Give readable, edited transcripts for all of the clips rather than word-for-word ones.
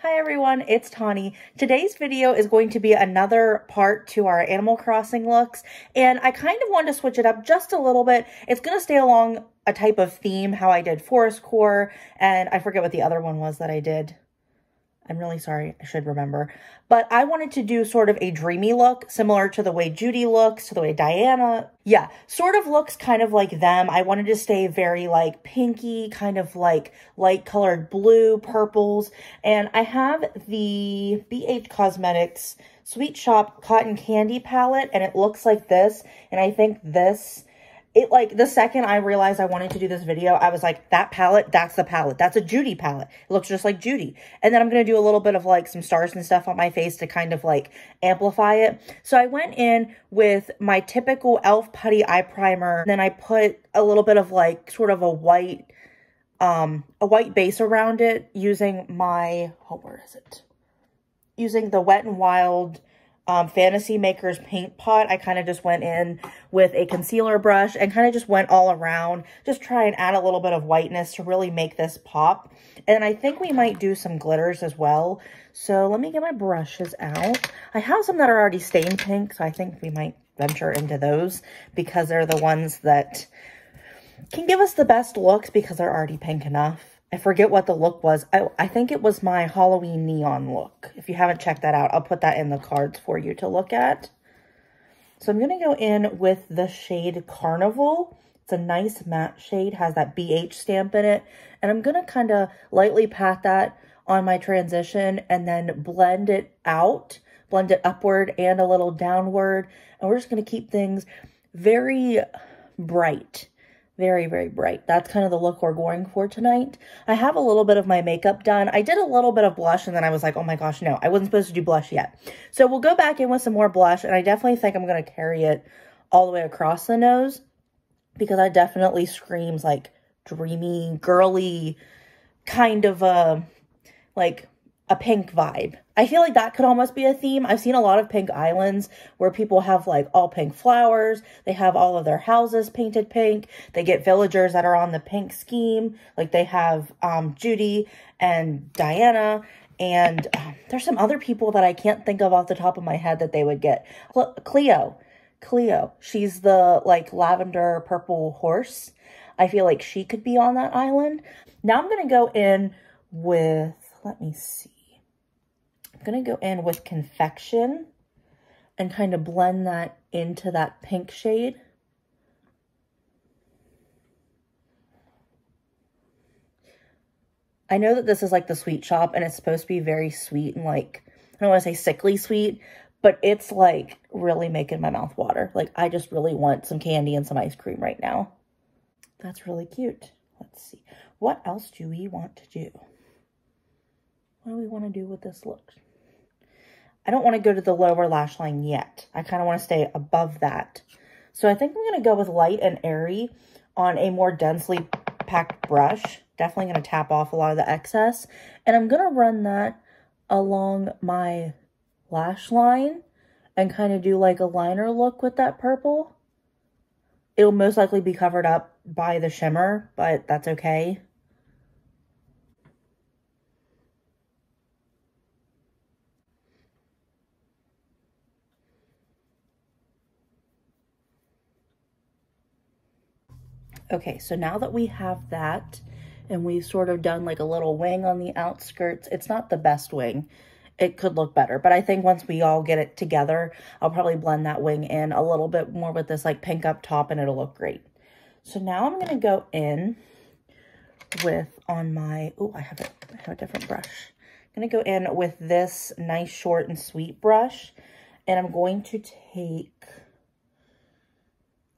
Hi everyone, it's Tawney. Today's video is going to be another part to our Animal Crossing looks, and I kind of wanted to switch it up just a little bit. It's going to stay along a type of theme, how I did Forest Core, and I forget what the other one was that I did. I'm really sorry, I should remember. But I wanted to do sort of a dreamy look, similar to the way Judy looks, to the way Diana, yeah, sort of looks kind of like them. I wanted to stay very like pinky, kind of like light colored blue, purples. And I have the BH Cosmetics Sweet Shop Cotton Candy palette, and it looks like this. And I think this, like, the second I realized I wanted to do this video, I was like, that palette, that's the palette. That's a Judy palette. It looks just like Judy. And then I'm going to do a little bit of, like, some stars and stuff on my face to kind of, like, amplify it. So I went in with my typical e.l.f. Putty Eye Primer. Then I put a little bit of, like, sort of a white base around it using my, oh, where is it? Using the Wet n Wild Fantasy Makers paint pot. I kind of just went in with a concealer brush and kind of just went all around, just try and add a little bit of whiteness to really make this pop. And I think we might do some glitters as well. So let me get my brushes out. I have some that are already stained pink, so I think we might venture into those because they're the ones that can give us the best looks because they're already pink enough. I forget what the look was. I think it was my Halloween neon look. If you haven't checked that out, I'll put that in the cards for you to look at. So I'm going to go in with the shade Carnival. It's a nice matte shade, has that BH stamp in it. And I'm going to kind of lightly pat that on my transition and then blend it out, blend it upward and a little downward. And we're just going to keep things very bright. Very, very bright. That's kind of the look we're going for tonight. I have a little bit of my makeup done. I did a little bit of blush and then I was like, oh my gosh, no, I wasn't supposed to do blush yet. So we'll go back in with some more blush, and I definitely think I'm going to carry it all the way across the nose because that definitely screams like dreamy, girly, kind of like a pink vibe. I feel like that could almost be a theme. I've seen a lot of pink islands where people have like all pink flowers. They have all of their houses painted pink. They get villagers that are on the pink scheme. Like they have Judy and Diana. And there's some other people that I can't think of off the top of my head that they would get. Cleo. She's the like lavender purple horse. I feel like she could be on that island. Now I'm going to go in with, let me see. I'm going to go in with Confection and kind of blend that into that pink shade. I know that this is like the sweet shop and it's supposed to be very sweet and like, I don't want to say sickly sweet, but it's like really making my mouth water. Like I just really want some candy and some ice cream right now. That's really cute. Let's see. What else do we want to do? What do we want to do with this look? I don't want to go to the lower lash line yet. I kind of want to stay above that. So I think I'm going to go with light and airy on a more densely packed brush. Definitely going to tap off a lot of the excess. And I'm going to run that along my lash line and kind of do like a liner look with that purple. It'll most likely be covered up by the shimmer, but that's okay. Okay, so now that we have that and we've sort of done like a little wing on the outskirts, it's not the best wing. It could look better, but I think once we all get it together, I'll probably blend that wing in a little bit more with this like pink up top and it'll look great. So now I'm going to go in with on my, oh, I have a different brush. I'm going to go in with this nice short and sweet brush, and I'm going to take,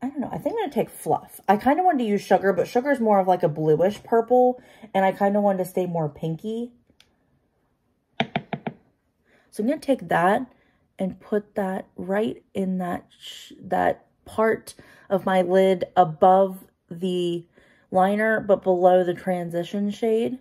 I don't know, I think I'm going to take Fluff. I kind of wanted to use Sugar, but Sugar is more of like a bluish purple, and I kind of wanted to stay more pinky. So I'm going to take that and put that right in that part of my lid above the liner, but below the transition shade.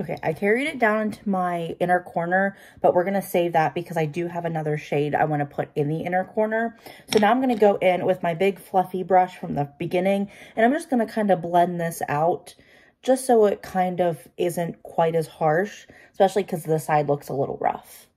Okay, I carried it down into my inner corner, but we're going to save that because I do have another shade I want to put in the inner corner. So now I'm going to go in with my big fluffy brush from the beginning, and I'm just going to kind of blend this out just so it kind of isn't quite as harsh, especially because this side looks a little rough.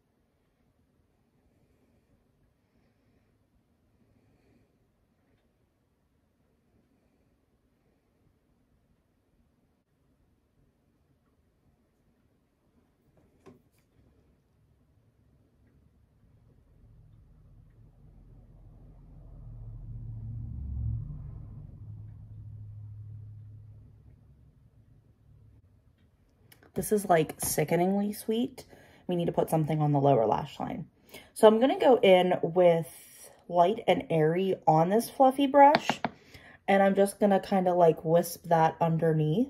This is like sickeningly sweet. We need to put something on the lower lash line. So I'm going to go in with Light and Airy on this fluffy brush. And I'm just going to kind of like wisp that underneath.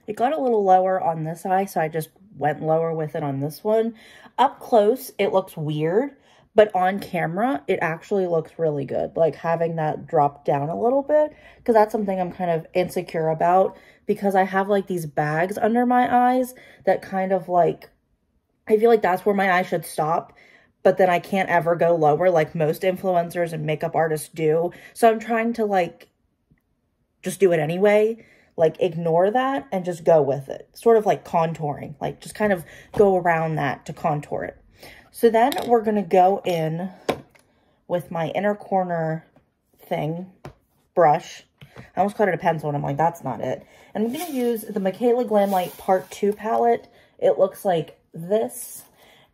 It got a little lower on this eye, so I just went lower with it on this one. Up close, it looks weird. But on camera, it actually looks really good. Like having that drop down a little bit. Because that's something I'm kind of insecure about. Because I have like these bags under my eyes that kind of like, I feel like that's where my eye should stop. But then I can't ever go lower like most influencers and makeup artists do. So I'm trying to like, just do it anyway. Like ignore that and just go with it. Sort of like contouring. Like just kind of go around that to contour it. So then we're going to go in with my inner corner thing, brush. I almost called it a pencil and I'm like, that's not it. And I'm going to use the Michaela Glamlight Part 2 palette. It looks like this.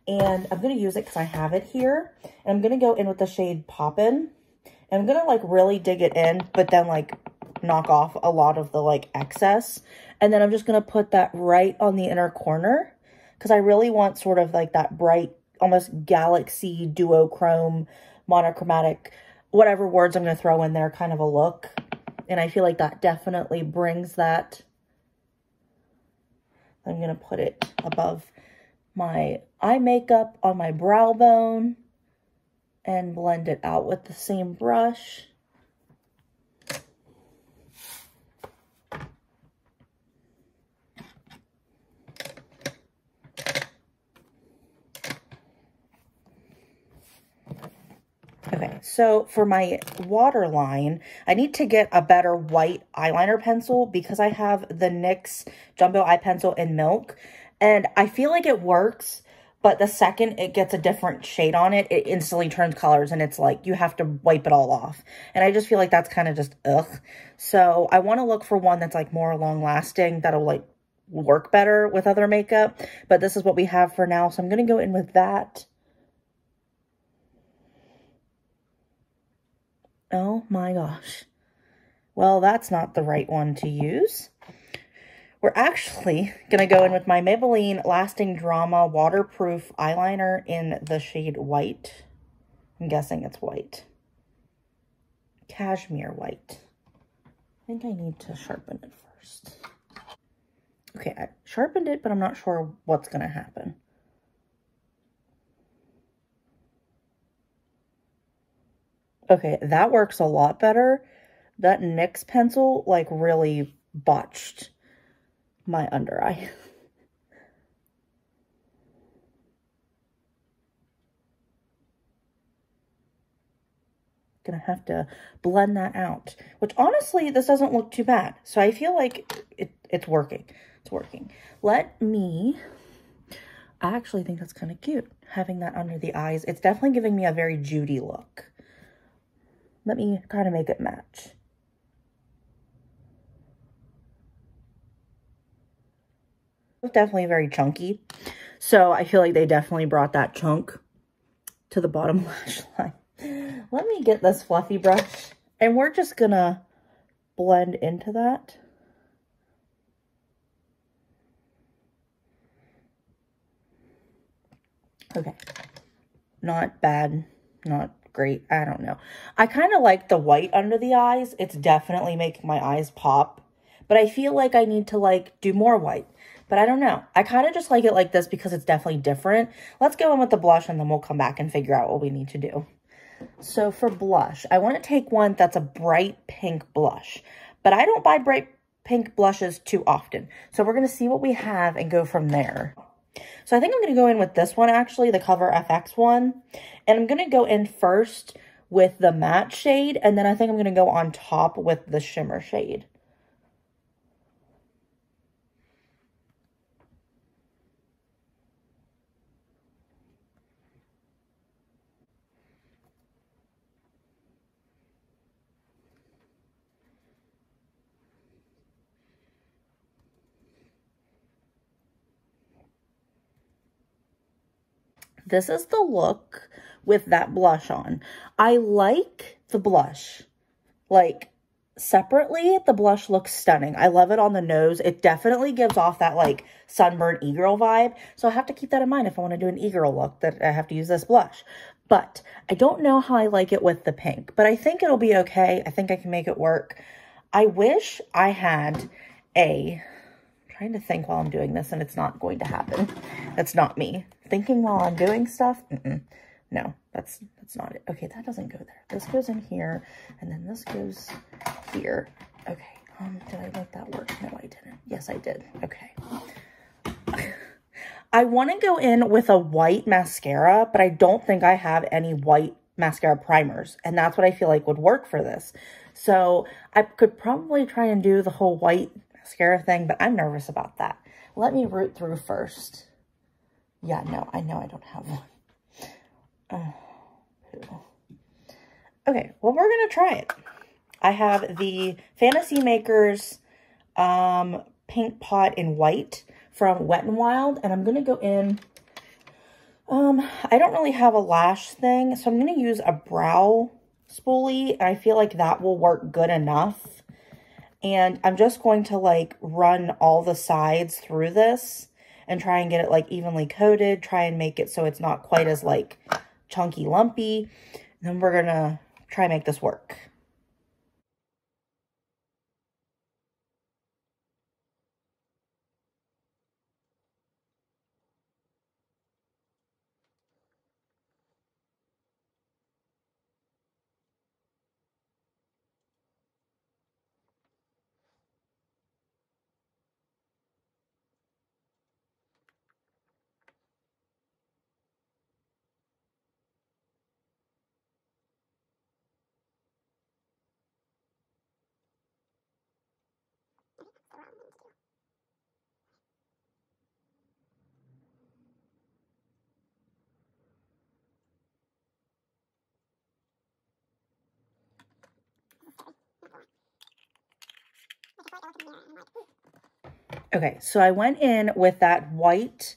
And I'm going to use it because I have it here. And I'm going to go in with the shade Poppin'. And I'm going to like really dig it in, but then like knock off a lot of the like excess. And then I'm just going to put that right on the inner corner. Because I really want sort of like that bright, almost galaxy, duochrome, monochromatic, whatever words I'm going to throw in there kind of a look. And I feel like that definitely brings that. I'm going to put it above my eye makeup on my brow bone and blend it out with the same brush. Okay, so for my waterline, I need to get a better white eyeliner pencil because I have the NYX Jumbo Eye Pencil in Milk. And I feel like it works, but the second it gets a different shade on it, it instantly turns colors and it's like you have to wipe it all off. And I just feel like that's kind of just ugh. So I want to look for one that's like more long lasting, that'll like work better with other makeup. But this is what we have for now. So I'm going to go in with that. Oh my gosh. Well, that's not the right one to use. We're actually going to go in with my Maybelline Lasting Drama Waterproof Eyeliner in the shade White. I'm guessing it's white. Cashmere white. I think I need to sharpen it first. Okay, I sharpened it, but I'm not sure what's going to happen. Okay, that works a lot better. That NYX pencil, like, really botched my under eye. Gonna have to blend that out. Which, honestly, this doesn't look too bad. So I feel like it's working. It's working. Let me... I actually think that's kind of cute, having that under the eyes. It's definitely giving me a very Judy look. Let me kind of make it match. It's definitely very chunky. So I feel like they definitely brought that chunk to the bottom lash line. Let me get this fluffy brush and we're just gonna blend into that. Okay. Not bad. Not great. I don't know. I kind of like the white under the eyes. It's definitely making my eyes pop. But I feel like I need to like do more white. But I don't know. I kind of just like it like this because it's definitely different. Let's go in with the blush and then we'll come back and figure out what we need to do. So for blush, I want to take one that's a bright pink blush. but I don't buy bright pink blushes too often. So we're going to see what we have and go from there. So I think I'm going to go in with this one, actually, the Cover FX one. And I'm going to go in first with the matte shade, and then I think I'm going to go on top with the shimmer shade. This is the look with that blush on. I like the blush. Like, separately, the blush looks stunning. I love it on the nose. It definitely gives off that, like, sunburned e-girl vibe. So I have to keep that in mind if I want to do an e-girl look, that I have to use this blush. But I don't know how I like it with the pink. But I think it'll be okay. I think I can make it work. I wish I had a... trying to think while I'm doing this, and it's not going to happen. That's not me. Thinking while I'm doing stuff? No, that's not it. Okay, that doesn't go there. This goes in here, and then this goes here. Okay, did I make that work? No, I didn't. Yes, I did. Okay. I want to go in with a white mascara, but I don't think I have any white mascara primers, and that's what I feel like would work for this. So I could probably try and do the whole white mascara thing, but I'm nervous about that. Let me root through first. Yeah, no, I know I don't have one. Okay, well, we're going to try it. I have the Fantasy Makers Paint Pot in white from Wet n Wild, and I'm going to go in. I don't really have a lash thing, so I'm going to use a brow spoolie, and I feel like that will work good enough. And I'm just going to, like, run all the sides through this and try and get it, like, evenly coated. Try and make it so it's not quite as, like, chunky, lumpy. And then we're going to try and make this work. Okay, so I went in with that white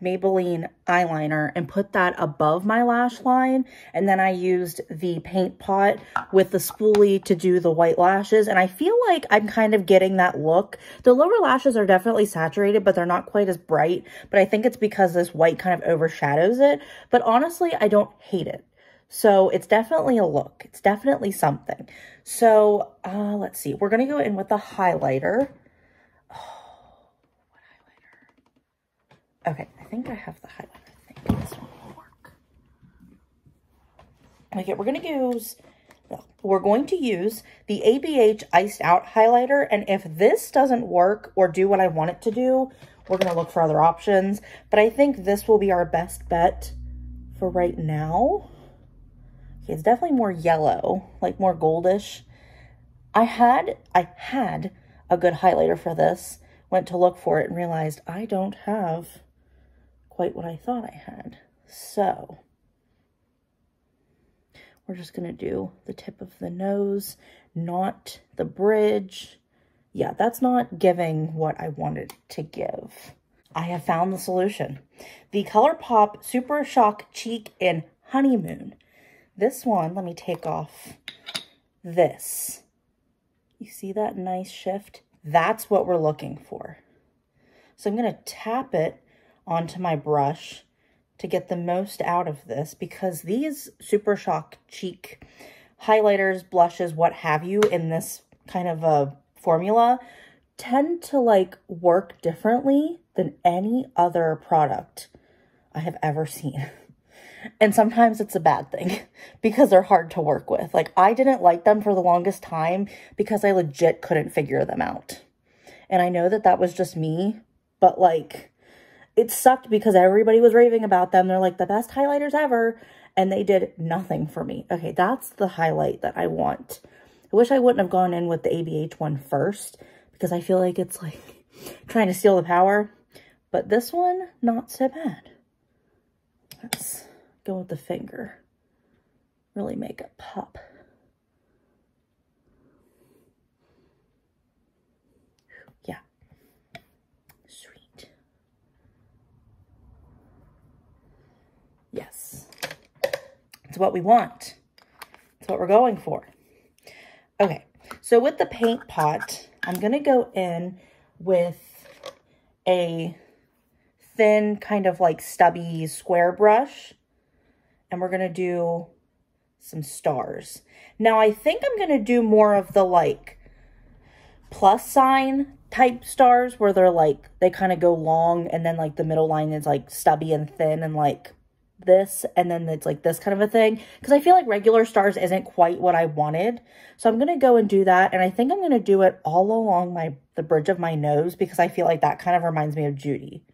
Maybelline eyeliner and put that above my lash line, and then I used the paint pot with the spoolie to do the white lashes, and I feel like I'm kind of getting that look. The lower lashes are definitely saturated, but they're not quite as bright, but I think it's because this white kind of overshadows it, but honestly, I don't hate it. So it's definitely a look. It's definitely something. So let's see. We're going to go in with the highlighter. Okay, I think I have the highlighter. I think this one will work. Okay, we're going to use the ABH Iced Out highlighter, and if this doesn't work or do what I want it to do, we're going to look for other options. But I think this will be our best bet for right now. Okay, it's definitely more yellow, like more goldish. I had a good highlighter for this. Went to look for it and realized I don't have quite what I thought I had. So we're just going to do the tip of the nose, not the bridge. Yeah, that's not giving what I wanted to give. I have found the solution. The ColourPop Super Shock Cheek in Honeymoon. This one, let me take off this. You see that nice shift? That's what we're looking for. So I'm going to tap it onto my brush to get the most out of this, because these Super Shock Cheek highlighters, blushes, what have you, in this kind of a formula tend to like work differently than any other product I have ever seen. And sometimes it's a bad thing because they're hard to work with. Like, I didn't like them for the longest time because I legit couldn't figure them out. And I know that that was just me, but like, it sucked because everybody was raving about them. They're like the best highlighters ever. And they did nothing for me. Okay, that's the highlight that I want. I wish I wouldn't have gone in with the ABH one first because I feel like it's like trying to steal the power. But this one, not so bad. Let's go with the finger. Really make it pop. Yeah. Sweet. Yes. It's what we want. It's what we're going for. Okay. So with the paint pot, I'm going to go in with a thin kind of like stubby square brush. And we're going to do some stars. Now, I think I'm going to do more of the like plus sign type stars where they're like, they kind of go long and then like the middle line is like stubby and thin and like this. And then it's like this kind of a thing. Because I feel like regular stars isn't quite what I wanted. So I'm going to go and do that. And I think I'm going to do it all along the bridge of my nose because I feel like that kind of reminds me of Judy.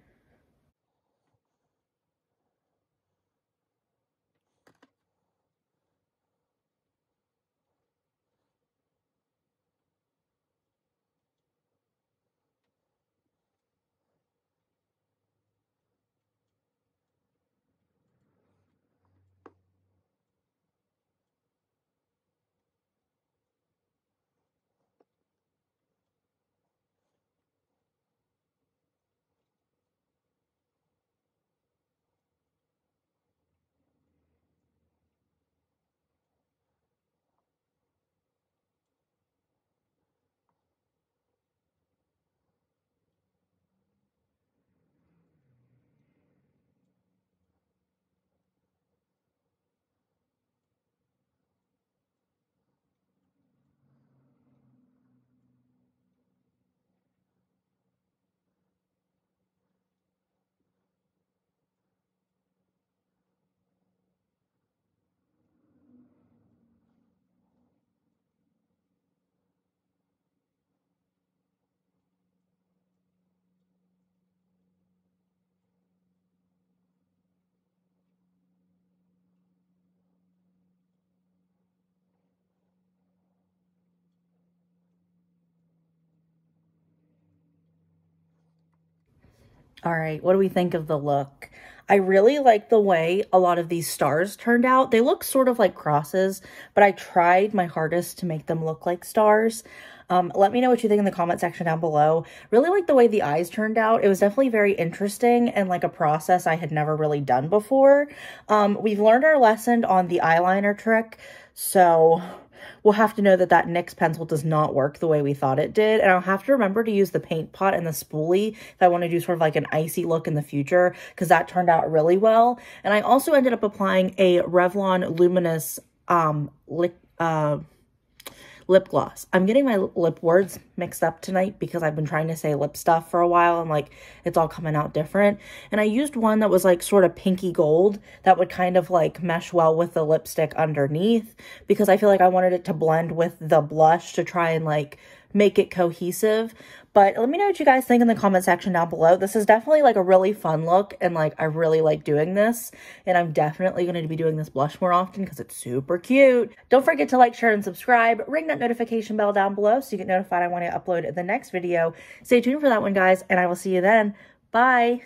All right, what do we think of the look? I really like the way a lot of these stars turned out. They look sort of like crosses, but I tried my hardest to make them look like stars. Let me know what you think in the comment section down below. Really like the way the eyes turned out. It was definitely very interesting and like a process I had never really done before. We've learned our lesson on the eyeliner trick, so we'll have to know that that NYX pencil does not work the way we thought it did. And I'll have to remember to use the paint pot and the spoolie if I want to do sort of like an icy look in the future, because that turned out really well. And I also ended up applying a Revlon Luminous lip gloss. I'm getting my lip words mixed up tonight because I've been trying to say lip stuff for a while and like it's all coming out different. And I used one that was like sort of pinky gold that would kind of like mesh well with the lipstick underneath because I feel like I wanted it to blend with the blush to try and like make it cohesive. But let me know what you guys think in the comment section down below. This is definitely like a really fun look and like I really like doing this, and I'm definitely going to be doing this blush more often because it's super cute. Don't forget to like, share, and subscribe. Ring that notification bell down below so you get notified when I upload the next video. Stay tuned for that one, guys, and I will see you then. Bye!